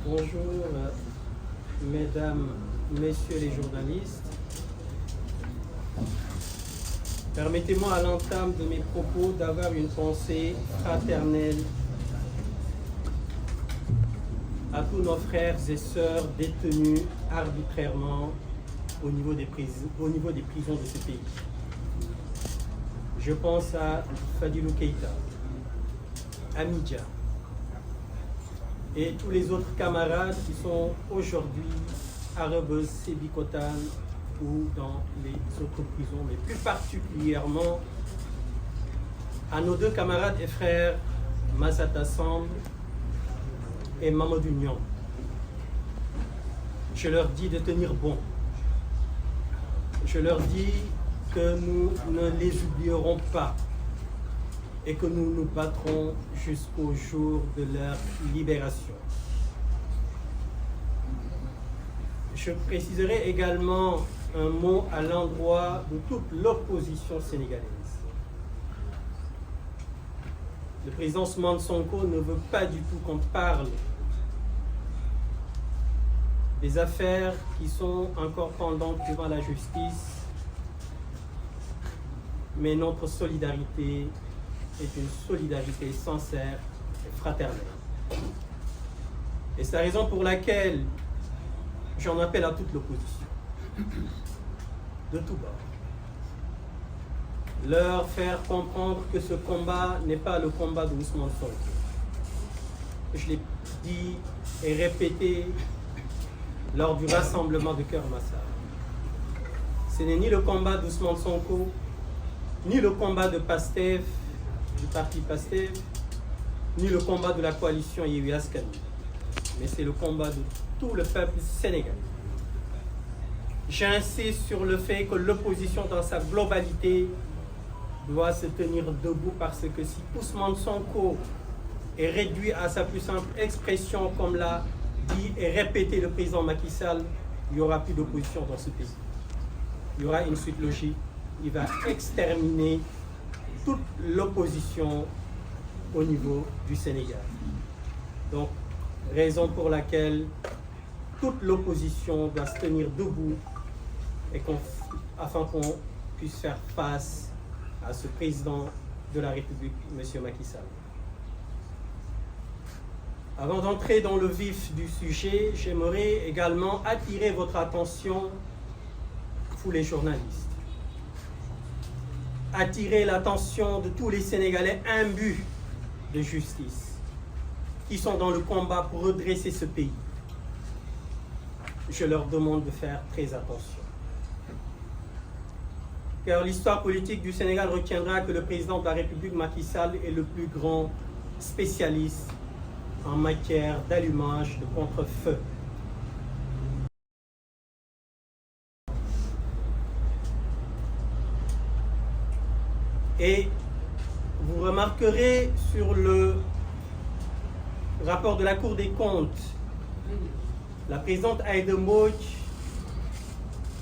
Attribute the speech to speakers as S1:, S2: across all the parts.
S1: Bonjour, mesdames, messieurs les journalistes. Permettez-moi à l'entame de mes propos d'avoir une pensée fraternelle à tous nos frères et sœurs détenus arbitrairement au niveau des prisons de ce pays. Je pense à Fadilou Keïta, à Midja, et tous les autres camarades qui sont aujourd'hui à Rebeuss, Sébikotane ou dans les autres prisons, mais plus particulièrement à nos deux camarades et frères Massata Samb et Mamadou Niang. Je leur dis de tenir bon. Je leur dis que nous ne les oublierons pas et que nous nous battrons jusqu'au jour de leur libération. Je préciserai également un mot à l'endroit de toute l'opposition sénégalaise. Le président Ousmane Sonko ne veut pas du tout qu'on parle des affaires qui sont encore pendantes devant la justice, mais notre solidarité est une solidarité sincère et fraternelle. Et c'est la raison pour laquelle j'en appelle à toute l'opposition, de tous bords. Leur faire comprendre que ce combat n'est pas le combat de Ousmane Sonko. Je l'ai dit et répété lors du rassemblement de Keur Massar. Ce n'est ni le combat d'Ousmane Sonko, ni le combat de Pastef, du parti Pastef, ni le combat de la coalition Yewwi Askan Wi, mais c'est le combat de tout le peuple sénégalais. J'insiste sur le fait que l'opposition dans sa globalité doit se tenir debout, parce que si Ousmane Sonko est réduit à sa plus simple expression, comme l'a dit et répété le président Macky Sall, il n'y aura plus d'opposition dans ce pays. Il y aura une suite logique. Il va exterminer toute l'opposition au niveau du Sénégal. Donc, raison pour laquelle toute l'opposition doit se tenir debout et afin qu'on puisse faire face à ce président de la République, M. Macky Sall. Avant d'entrer dans le vif du sujet, j'aimerais également attirer votre attention, vous les journalistes. Attirer l'attention de tous les Sénégalais imbus de justice qui sont dans le combat pour redresser ce pays. Je leur demande de faire très attention. Car l'histoire politique du Sénégal retiendra que le président de la République, Macky Sall, est le plus grand spécialiste en matière d'allumage de contre-feu. Et vous remarquerez sur le rapport de la Cour des comptes, la présidente Aïda Mbodj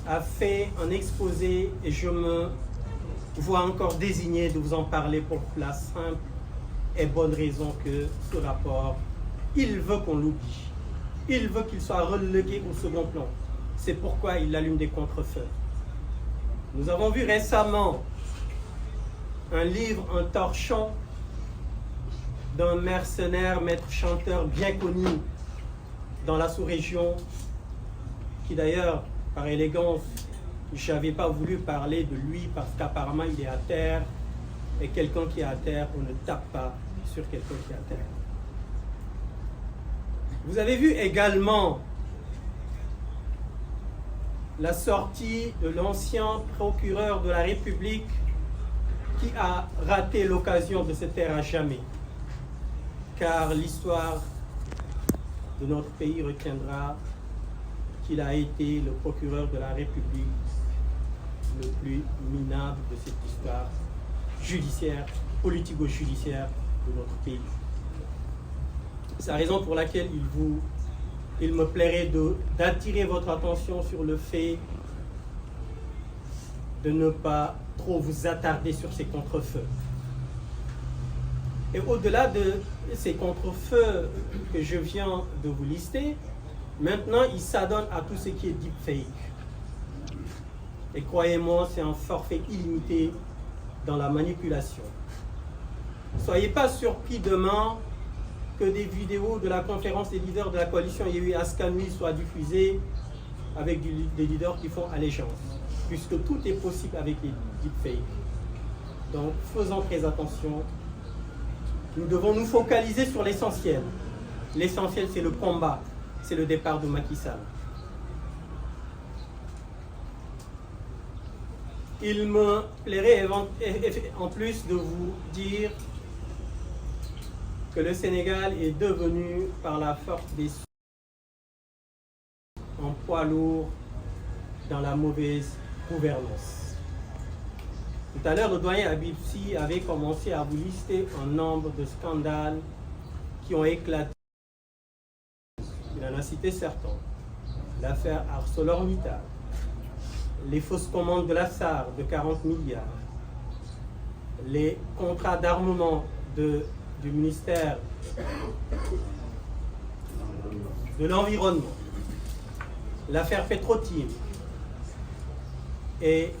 S1: a fait un exposé et je me vois encore désigné de vous en parler pour la simple et bonne raison que ce rapport, il veut qu'on l'oublie. Il veut qu'il soit relégué au second plan. C'est pourquoi il allume des contre-feux. Nous avons vu récemment un livre, un torchon d'un mercenaire, maître chanteur bien connu dans la sous-région, qui d'ailleurs, par élégance, je n'avais pas voulu parler de lui parce qu'apparemment il est à terre, et quelqu'un qui est à terre, on ne tape pas sur quelqu'un qui est à terre. Vous avez vu également la sortie de l'ancien procureur de la République qui a raté l'occasion de se taire à jamais, car l'histoire de notre pays retiendra qu'il a été le procureur de la République le plus minable de cette histoire judiciaire, politico-judiciaire de notre pays. C'est la raison pour laquelle il me plairait d'attirer votre attention sur le fait de ne pas trop vous attarder sur ces contre-feux. Et au-delà de ces contre-feux que je viens de vous lister, maintenant il s'adonne à tout ce qui est deepfake. Et croyez-moi, c'est un forfait illimité dans la manipulation. Soyez pas surpris demain que des vidéos de la conférence des leaders de la coalition Yewwi Askan Wi soient diffusées avec des leaders qui font allégeance, puisque tout est possible avec les deepfakes. Donc faisons très attention. Nous devons nous focaliser sur l'essentiel. L'essentiel, c'est le combat, c'est le départ de Macky Sall. Il me plairait en plus de vous dire que le Sénégal est devenu, par la force des un poids lourd dans la mauvaise gouvernance. Tout à l'heure, le doyen Habib Sy avait commencé à vous lister un nombre de scandales qui ont éclaté. Il en a cité certains. L'affaire ArcelorMittal, les fausses commandes de la SAR de 40 milliards, les contrats d'armement du ministère de l'Environnement, l'affaire Petro-Tim. Et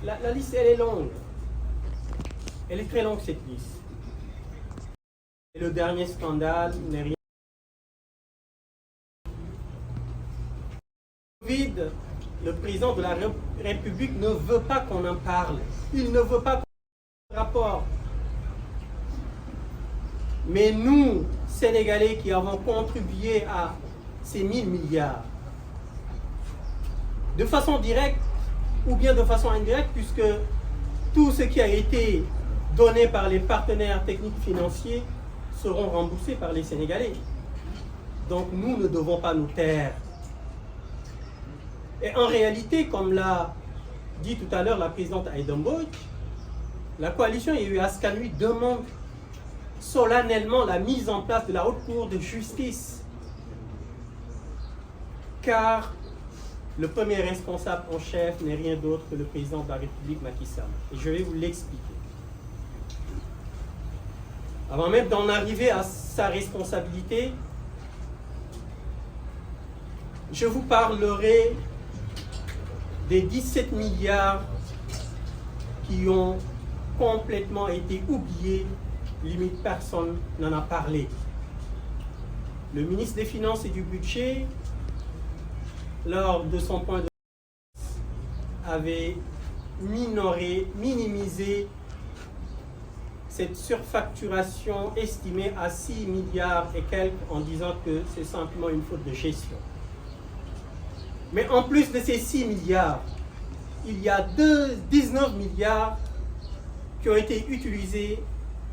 S1: la liste, elle est longue. Elle est très longue, cette liste. Et le dernier scandale n'est rien. Covid, le président de la République ne veut pas qu'on en parle. Il ne veut pas qu'on ait un rapport. Mais nous, Sénégalais, qui avons contribué à ces 1000 milliards, de façon directe ou bien de façon indirecte, puisque tout ce qui a été donné par les partenaires techniques financiers seront remboursés par les Sénégalais. Donc nous ne devons pas nous taire. Et en réalité, comme l'a dit tout à l'heure la présidente Aïda Mbodj, la coalition Yewwi Askan Wi demande solennellement la mise en place de la Haute Cour de justice. Car le premier responsable en chef n'est rien d'autre que le président de la République, Macky Sall. Et je vais vous l'expliquer. Avant même d'en arriver à sa responsabilité, je vous parlerai des 17 milliards qui ont complètement été oubliés, limite personne n'en a parlé. Le ministre des Finances et du Budget, lors de son point de vue, avait minimisé cette surfacturation estimée à 6 milliards et quelques en disant que c'est simplement une faute de gestion. Mais en plus de ces 6 milliards, il y a 19 milliards qui ont été utilisés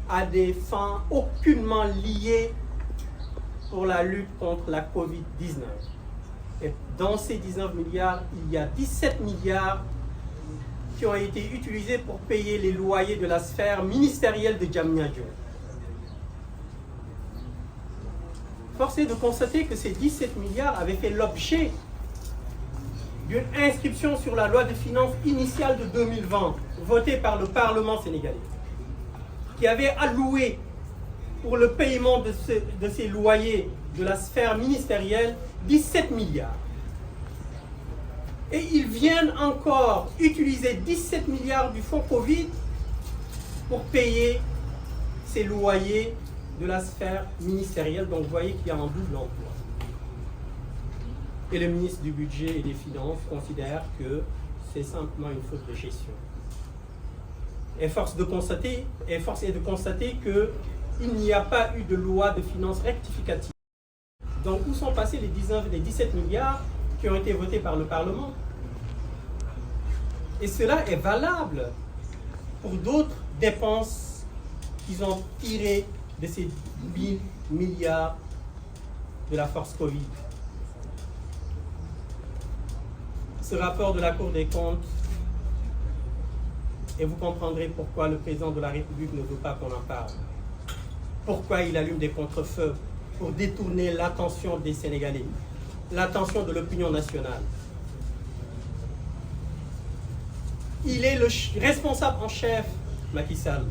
S1: à des fins aucunement liées pour la lutte contre la Covid-19. Et dans ces 19 milliards, il y a 17 milliards qui ont été utilisés pour payer les loyers de la sphère ministérielle de Diamniadio. Force est de constater que ces 17 milliards avaient fait l'objet d'une inscription sur la loi de finances initiale de 2020, votée par le Parlement sénégalais, qui avait alloué pour le paiement de ces loyers de la sphère ministérielle 17 milliards. Et ils viennent encore utiliser 17 milliards du fonds Covid pour payer ces loyers de la sphère ministérielle. Donc vous voyez qu'il y a un double emploi. Et le ministre du Budget et des Finances considère que c'est simplement une faute de gestion. Et force est de constater qu'il n'y a pas eu de loi de finances rectificative. Donc où sont passés les 17 milliards qui ont été votés par le Parlement? Et cela est valable pour d'autres dépenses qu'ils ont tirées de ces 1000 milliards de la force Covid. Ce rapport de la Cour des comptes, et vous comprendrez pourquoi le président de la République ne veut pas qu'on en parle. Pourquoi il allume des contre-feux pour détourner l'attention des Sénégalais, l'attention de l'opinion nationale. Il est le responsable en chef, Macky Sall.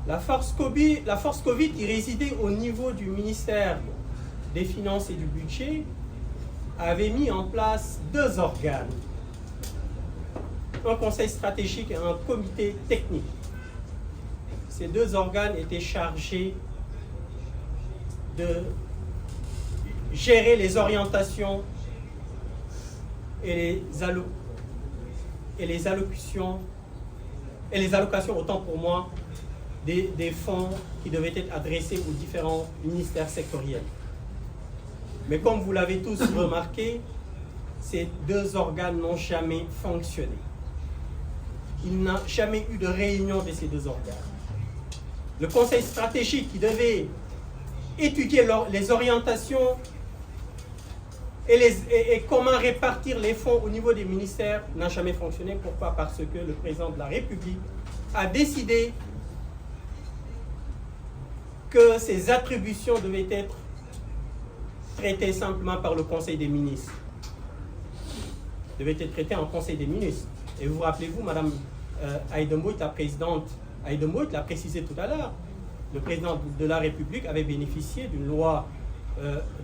S1: La force Covid qui résidait au niveau du ministère des Finances et du Budget avait mis en place deux organes, un conseil stratégique et un comité technique. Ces deux organes étaient chargés de gérer les orientations et les allocations, autant pour moi, des fonds qui devaient être adressés aux différents ministères sectoriels. Mais comme vous l'avez tous remarqué, ces deux organes n'ont jamais fonctionné. Il n'a jamais eu de réunion de ces deux organes. Le conseil stratégique qui devait étudier les orientations et comment répartir les fonds au niveau des ministères n'a jamais fonctionné. Pourquoi? Parce que le président de la République a décidé que ces attributions devaient être traitées simplement par le Conseil des ministres. Devaient être traitées en Conseil des ministres. Et vous rappelez-vous, Mme Aïda Mbouit, la présidente Aïda Mbouit l'a précisé tout à l'heure, le président de la République avait bénéficié d'une loi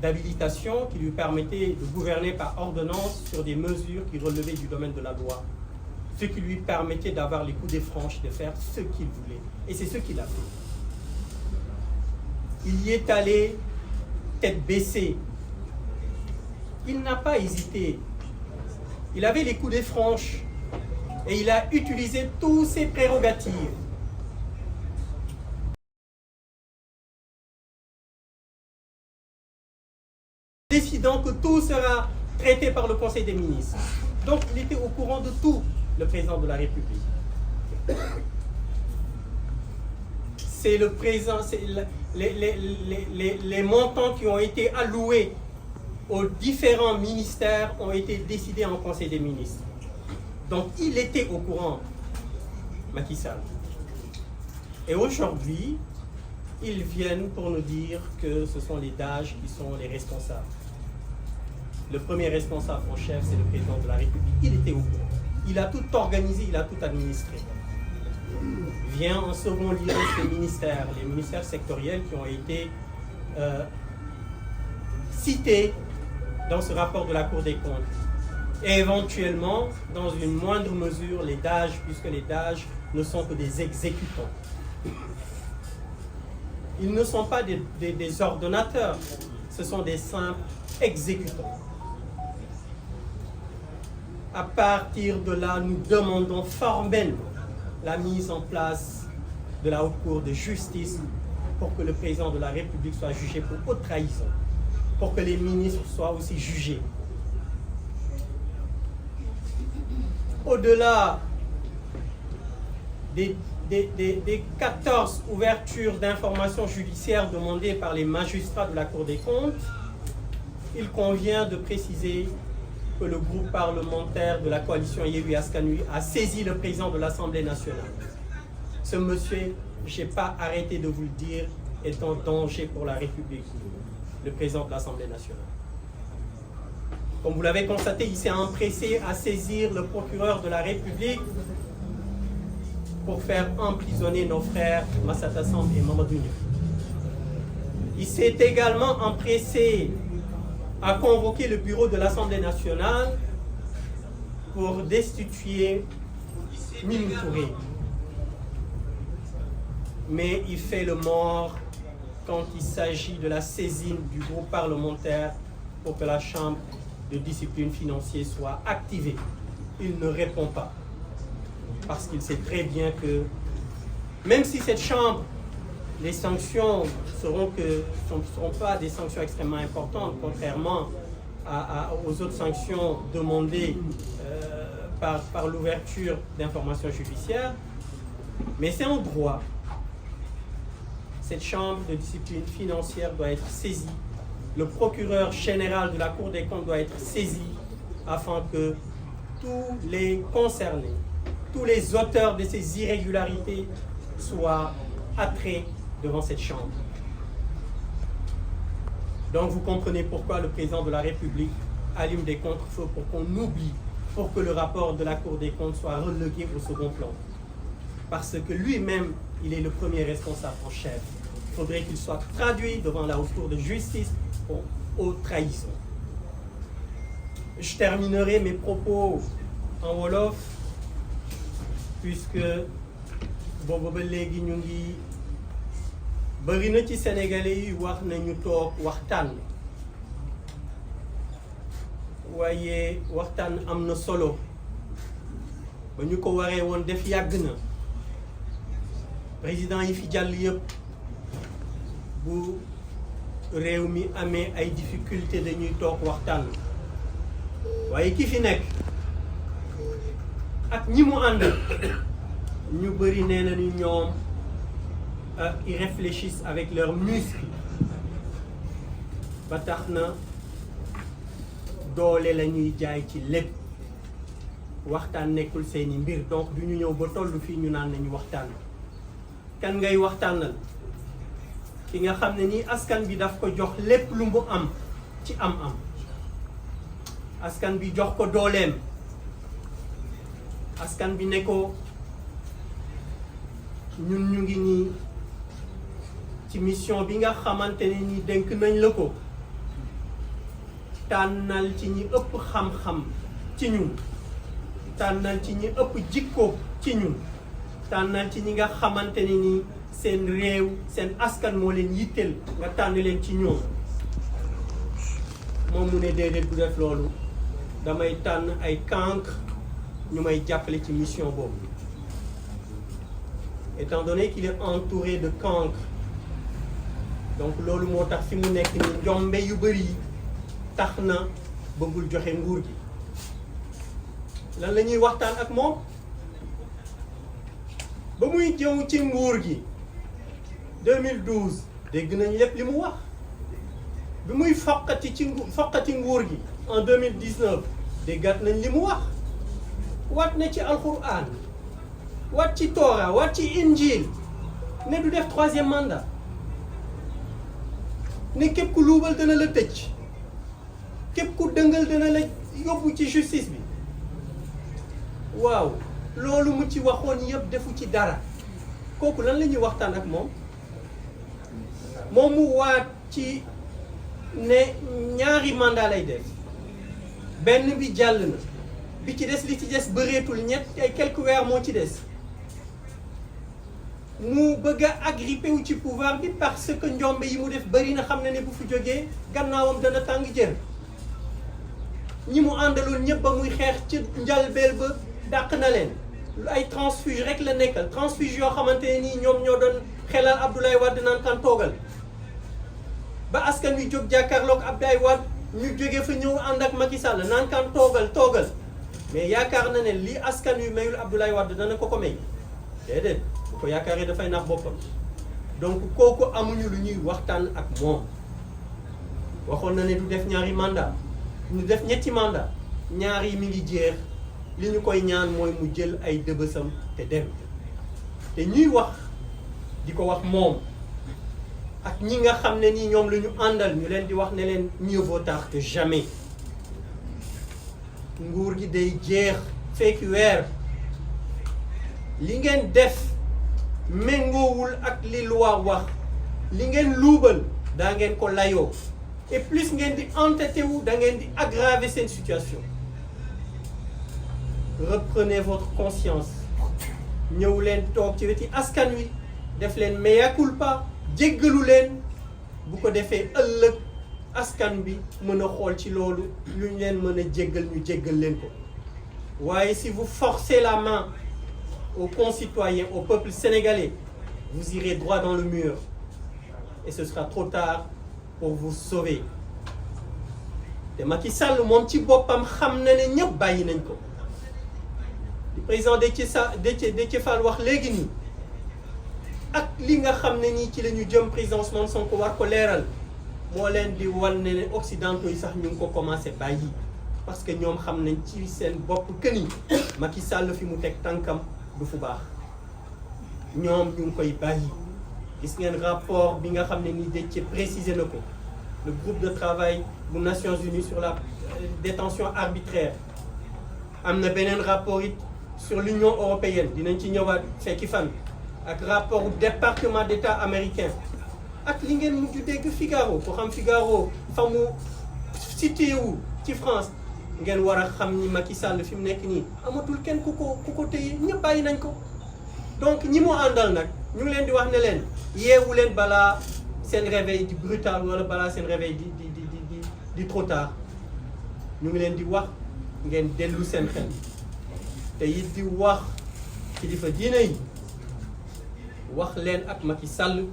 S1: d'habilitation qui lui permettait de gouverner par ordonnance sur des mesures qui relevaient du domaine de la loi, ce qui lui permettait d'avoir les coups des franches, de faire ce qu'il voulait. Et c'est ce qu'il a fait. Il y est allé tête baissée. Il n'a pas hésité. Il avait les coups des franches et il a utilisé toutes ses prérogatives. Décidant que tout sera traité par le Conseil des ministres. Donc il était au courant de tout, le président de la République. C'est le président, les montants qui ont été alloués aux différents ministères ont été décidés en Conseil des ministres. Donc il était au courant, Macky Sall. Et aujourd'hui, ils viennent pour nous dire que ce sont les DAGE qui sont les responsables. Le premier responsable en chef, c'est le président de la République. Il était au courant. Il a tout organisé, il a tout administré. Vient en second lieu ces ministères, les ministères sectoriels qui ont été cités dans ce rapport de la Cour des comptes. Et éventuellement, dans une moindre mesure, les DAGE, puisque les DAGE ne sont que des exécutants. Ils ne sont pas des ordonnateurs, ce sont des simples exécutants. À partir de là, nous demandons formellement la mise en place de la Haute Cour de justice pour que le président de la République soit jugé pour haute trahison, pour que les ministres soient aussi jugés. Au-delà des 14 ouvertures d'informations judiciaires demandées par les magistrats de la Cour des comptes, il convient de préciser que le groupe parlementaire de la coalition Yewwi Askan Wi a saisi le président de l'Assemblée nationale. Ce monsieur, je n'ai pas arrêté de vous le dire, est en danger pour la République, le président de l'Assemblée nationale. Comme vous l'avez constaté, il s'est empressé à saisir le procureur de la République pour faire emprisonner nos frères Massata Samb et Mamadou Niang. Il s'est également empressé à convoquer le bureau de l'Assemblée nationale pour destituer Mimi Touré. Mais il fait le mort quand il s'agit de la saisine du groupe parlementaire pour que la Chambre de discipline financière soit activée. Il ne répond pas. Parce qu'il sait très bien que même si cette Chambre, les sanctions ne seront pas des sanctions extrêmement importantes, contrairement aux autres sanctions demandées par l'ouverture d'informations judiciaires, mais c'est en droit. Cette Chambre de discipline financière doit être saisie. Le procureur général de la Cour des comptes doit être saisi afin que tous les concernés, tous les auteurs de ces irrégularités soient attraits devant cette Chambre. Donc vous comprenez pourquoi le président de la République allume des contre-feux pour qu'on oublie, pour que le rapport de la Cour des comptes soit relégué au second plan. parce que lui-même, il est le premier responsable en chef. Il faudrait qu'il soit traduit devant la haute cour de justice pour haute trahison. Je terminerai mes propos en wolof, puisque boobu ba léegi ñu ngi bëri na ci Sénégalais yi wax nañu toog waxtaan waaye waxtaan am na solo ba ñu ko waree woon def yàgg na président yi fi jàll yëpp bu réew mi amee ay difficulté dañuy toog waxtaan waaye ki fi nekk ak ñi mu ànd ñu bëri nee nañu ñoom ils réfléchissent avec leurs muscles ba tax na doole la ñuy jaay ci lépp waxtaan nekkul seeni mbir donc du ñu ñëw ba tollu fii ñu naan nañu waxtaan kan ngay waxtaanal ki nga xam ne nii askan bi daf ko jox lépp lu mu am ci am-am askan bi jox ko dooleem askan bi ne ko ñun ñu ngi nii ci mission bi nga xamante ne ni dénk nañ la ko tànnal ci ñi ëpp xam-xam ci ñun tànnal ci ñi ëpp jikko ci ñun tànnal ci ñi nga xamante ne ni seen réew seen askan moo leen yitteel nga tànn leen ci ñoom moom mu ne déedéet du def loolu damay tànn ay cancre ñu may jàppale ci mission boobu étant donné qu'il est entouré de cancre donc loolu moo tax fi mu nekk ni njombe yu bëri yi tax na bëggul joxe nguur gi lan la ñuy waxtaan ak moom ba muy jëw ci nguur gi 2012 dégg nañ lépp li mu wax bi muy foqati nguur gi en 2019 déggaat nañ li mu wax waat na ci alquran waat ci Torah waat ci injil ne du def 3e mandat ne képp ku luubal dana la tëj képp ku dëngal dana la yóbbu ci justice bi waaw loolu mu ci waxoon yëpp defu ci dara kooku lan la ñuy waxtaan ak moom moom mu waat ci ne 2 mandat lay def benn bi jàll na bi ci des li ci des bëreetul ñett ay quelques weer moo ci des mu bëgg a agrippé wu ci pouvoir bi parce que njombe yi mu def bëri na xam ne ne bu fi jógee gannaawam dana tàng jër ñi mu àndaloon ñëpp ba muy xeex ci njalbeel ba dàq na leen ay transfuge rek la nekkal transfuge yoo xamante ne nii ñoom ñoo doon xelal Abdoulaye Wade naan kan toogal ba askan wi jóg jàkkaarloog Abdoulaye Wade ñu jógee fa ñëw ànd ak Macky Sall naan kan toogal mais yaakaar na ne li askan wi mayul Abdoulaye Wade dana ko may déedéet bu ko yaakaaree dafay nax boppam donc kooku amuñu lu ñuy waxtaan ak moom waxoon na ne du def 2 mandat ñu def 3 mandat 2 yi mi ngi jeex li ñu koy ñaan mooy mu jël ay dëbësam te dem te ñuy wax di ko wax moom ak ñi nga xam ne nii ñoom la ñu àndal ñu leen di wax ne leen mieux vaut tard que jamais nguur gi day jeex fekki weer li ngeen def méngoowul ak li loi wax li ngeen luubal daa ngeen ko layoo et plus ngeen di entêté wu da ngeen di aggraver seen situation reprenez votre conscience ñëw leen toog ci weti askan wi def leen mea culpa jéggalu leen bu ko defee ëllëg askan bi mën a xool ci loolu lu ñu leen mën a jéggal ñu jéggal leen ko waaye si vous forcez la main aux concitoyens au peuple sénégalais vous irez droit dans le mur et ce sera trop tard pour vous sauver te Macky Sall moom ci boppam xam na ne ñëpp bàyyi nañ ko le président Déthié Fall wax léegi nii ak li nga xam ne nii ci la ñu jëm président Ousmane Sonko war ko leeral moo leen di wan ne occidentaux yi sax ñu ngi ko commencé bàyyi parce que ñoom xam nañ ci seen bopp que ni Macky Sall fi mu teg tànkam du fu baax ñoom ñu ngi koy bàyyi gis ngeen rapport bi nga xam ne nii Déthié précisé na ko le groupe de travail bu Nations Unies sur la détention arbitraire am na beneen rapport it sur l'Union européenne dinañ ci ñëwaat fekki fan ak rapport département d'État américain ak li ngeen mujj dégg Figaro ko xam Figaro fa mu situé wu ci France ngeen war a xam ni Macky Sall fi mu nekk nii amatul kenn ku ko téye ñëpp bàyyi nañ ko. donc ñi mu àndal nag ñu ngi leen di wax ne leen yeewu leen balaa seen réveil di brutal wala balaa seen réveil di trop tard ñu ngi leen di wax ngeen dellu seen xel te it di wax kilifa diine yi wax leen ak Macky Sall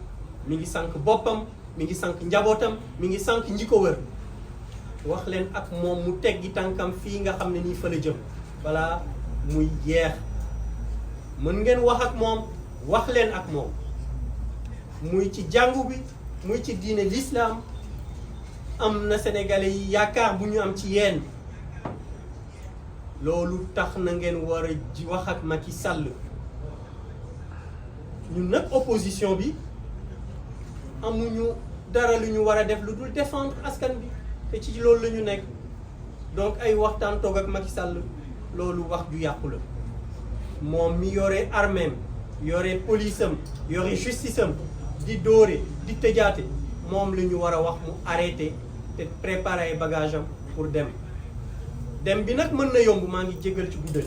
S1: mi ngi sànq boppam mi ngi sànq njabootam mi ngi sànq ñi ko wër wax leen ak moom mu teggi tànkam fii nga xam ne nii fa la jëm balaa muy yeex mën ngeen wax ak moom wax leen ak moom muy ci jàngu bi muy ci diine l'islam am na sénégalais yi yaakaar bu ñu am ci yéen loolu tax na ngeen war a ji wax ak Macky Sall ñun nag opposition bi amuñu dara lu ñu war a def lu dul défendre askan bi te ci loolu la ñu nekk donc ay waxtaan toog ak Macky Sall loolu wax ju yàqu la moom mi yore arméem yore police am yore justice am di dóore di tëjaate moom la ñu war a wax mu arrêté te préparer ay bagage am pour dem bi nag mën na yomb maa ngi jégal ci guddal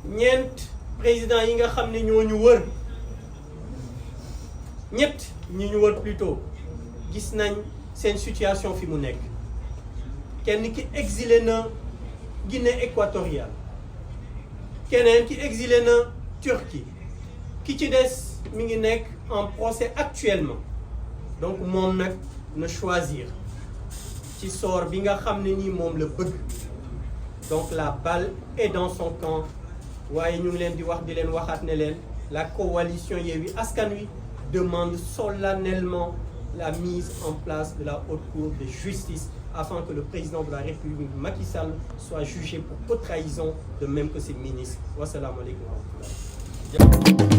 S1: ñeent président yi nga xam ne ñoo ñu wër ñett ñi ñu wër plutôt gis nañ seen situation fi mu nekk kenn ki exilé na Guinée équatoriale keneen ki exilé na Turquie ki ci des mi ngi nekk en procès actuellement donc moom nag na choisir ci sort bi nga xam ne nii moom la bëgg donc la balle est dans son camp waaye ñu ngi leen di wax di leen waxaat ne leen la coalition Yewwi Askan Wi demande solennellement la mise en place de la haute cour de justice afin que le président de la République Macky Sall soit jugé pour haute trahison de même que ses ministres. Wassalamu alaikum wa rahmatullah.